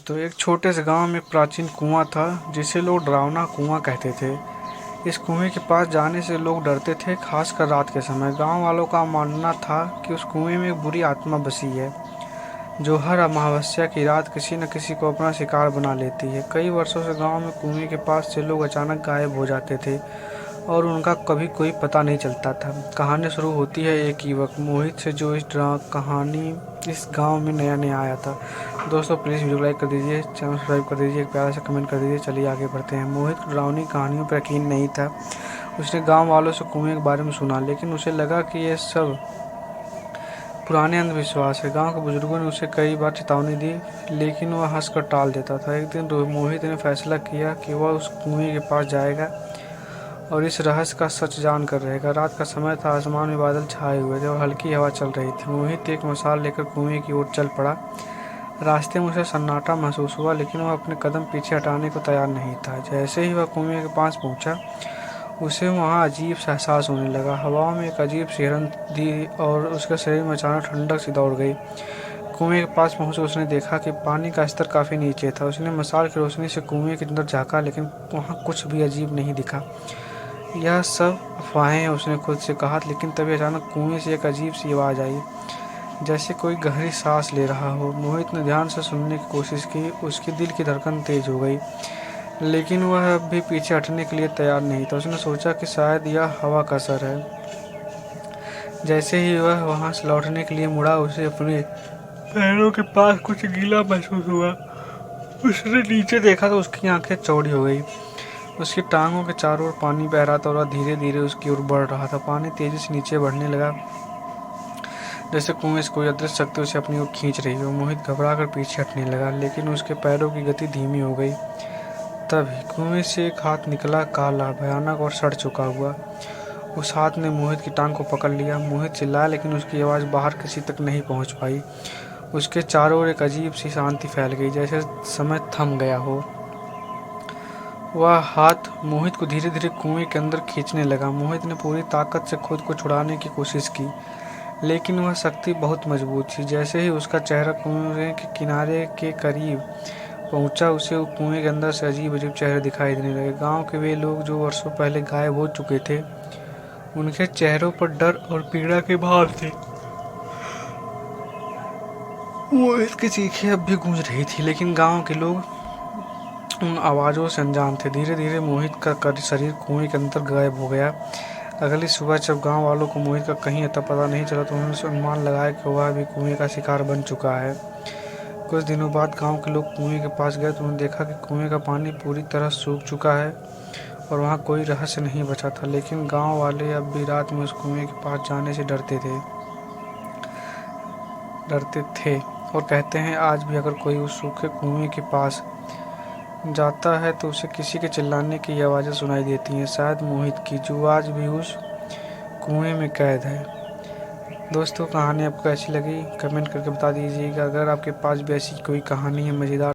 दोस्तों, एक छोटे से गांव में एक प्राचीन कुआं था जिसे लोग डरावना कुआं कहते थे। इस कुएं के पास जाने से लोग डरते थे, खासकर रात के समय। गांव वालों का मानना था कि उस कुएं में एक बुरी आत्मा बसी है जो हर अमावस्या की रात किसी न किसी को अपना शिकार बना लेती है। कई वर्षों से गांव में कुएं के पास से लोग अचानक गायब हो जाते थे और उनका कभी कोई पता नहीं चलता था। कहानी शुरू होती है एक युवक मोहित से, जो इस कहानी इस गांव में नया नया आया था। दोस्तों, प्लीज़ वीडियो लाइक कर दीजिए, चैनल सब्सक्राइब कर दीजिए, एक प्यारा सा कमेंट कर दीजिए। चलिए आगे बढ़ते हैं। मोहित को डरावनी कहानियों पर यकीन नहीं था। उसने गांव वालों से कुएं के बारे में सुना, लेकिन उसे लगा कि ये सब पुराने अंधविश्वास है। गांव के बुजुर्गों ने उसे कई बार चेतावनी दी, लेकिन वह हंसकर टाल देता था। एक दिन मोहित ने फैसला किया कि वह उस कुएं के पास जाएगा और इस रहस्य का सच जान कर रहेगा। रात का समय था, आसमान में बादल छाए हुए थे और हल्की हवा चल रही थी। मोहित एक मशाल लेकर कुएं की ओर चल पड़ा। रास्ते में उसे सन्नाटा महसूस हुआ, लेकिन वह अपने कदम पीछे हटाने को तैयार नहीं था। जैसे ही वह कुएं के पास पहुंचा, उसे वहां अजीब सा एहसास होने लगा। हवा में एक अजीब सी हिरन दी और उसके शरीर में अचानक ठंडक सी दौड़ गई। कुएं के पास पहुंचे उसने देखा कि पानी का स्तर काफ़ी नीचे था। उसने मशाल की रोशनी से कुएं के अंदर झाँका, लेकिन वहाँ कुछ भी अजीब नहीं दिखा। यह सब अफवाहें हैं, उसने खुद से कहा। लेकिन तभी अचानक कुएं से एक अजीब सी आवाज़ आई, जैसे कोई गहरी सांस ले रहा हो। मोहित ने ध्यान से सुनने की कोशिश की। उसके दिल की धड़कन तेज हो गई, लेकिन वह अब भी पीछे हटने के लिए तैयार नहीं था। उसने सोचा कि शायद यह हवा का असर है। जैसे ही वह वहां से लौटने के लिए मुड़ा, उसे अपने पैरों के पास कुछ गीला महसूस हुआ। उसने नीचे देखा तो उसकी आंखें चौड़ी हो गई। उसकी टांगों के चारों ओर पानी बह रहा था और वह धीरे धीरे उसकी ओर बढ़ रहा था। पानी तेजी से नीचे बढ़ने लगा, जैसे कुएं से कोई अदृश्य शक्ति उसे अपनी ओर खींच रही हो। मोहित घबराकर पीछे हटने लगा, लेकिन उसके पैरों की गति धीमी हो गई। तभी कुएं से एक हाथ निकला, काला, भयानक और सड़ चुका हुआ। उस हाथ ने मोहित की टांग को पकड़ लिया। मोहित चिल्लाया, लेकिन उसकी आवाज़ बाहर किसी तक नहीं पहुंच पाई। उसके चारों ओर एक अजीब सी शांति फैल गई, जैसे समय थम गया हो। वह हाथ मोहित को धीरे धीरे कुएं के अंदर खींचने लगा। मोहित ने पूरी ताकत से खुद को छुड़ाने की कोशिश की, लेकिन वह शक्ति बहुत मजबूत थी। जैसे ही उसका चेहरा कुएं के किनारे के करीब पहुंचा, उसे कुएं के अंदर से अजीब अजीब चेहरे दिखाई देने लगे। गांव के वे लोग जो वर्षों पहले गायब हो चुके थे, उनके चेहरों पर डर और पीड़ा के भाव थे। मोहित की चीखें अब भी गूंज रही थी, लेकिन गांव के लोग उन आवाज़ों से अनजान थे। धीरे धीरे मोहित का शरीर कुएं के अंदर गायब हो गया। अगली सुबह जब गांव वालों को मोहित का कहीं अता पता नहीं चला, तो उन्होंने अनुमान लगाया कि वह भी कुएं का शिकार बन चुका है। कुछ दिनों बाद गांव के लोग कुएं के पास गए तो उन्होंने देखा कि कुएं का पानी पूरी तरह सूख चुका है और वहां कोई रहस्य नहीं बचा था। लेकिन गांव वाले अब भी रात में उस कुएं के पास जाने से डरते थे और कहते हैं आज भी अगर कोई उस सूखे कुएं के पास जाता है तो उसे किसी के चिल्लाने की आवाज़ें सुनाई देती हैं, शायद मोहित की, जो आज भी उस कुएं में कैद है। दोस्तों, कहानी आपको कैसी लगी कमेंट करके बता दीजिएगा। अगर आपके पास भी ऐसी कोई कहानी है मज़ेदार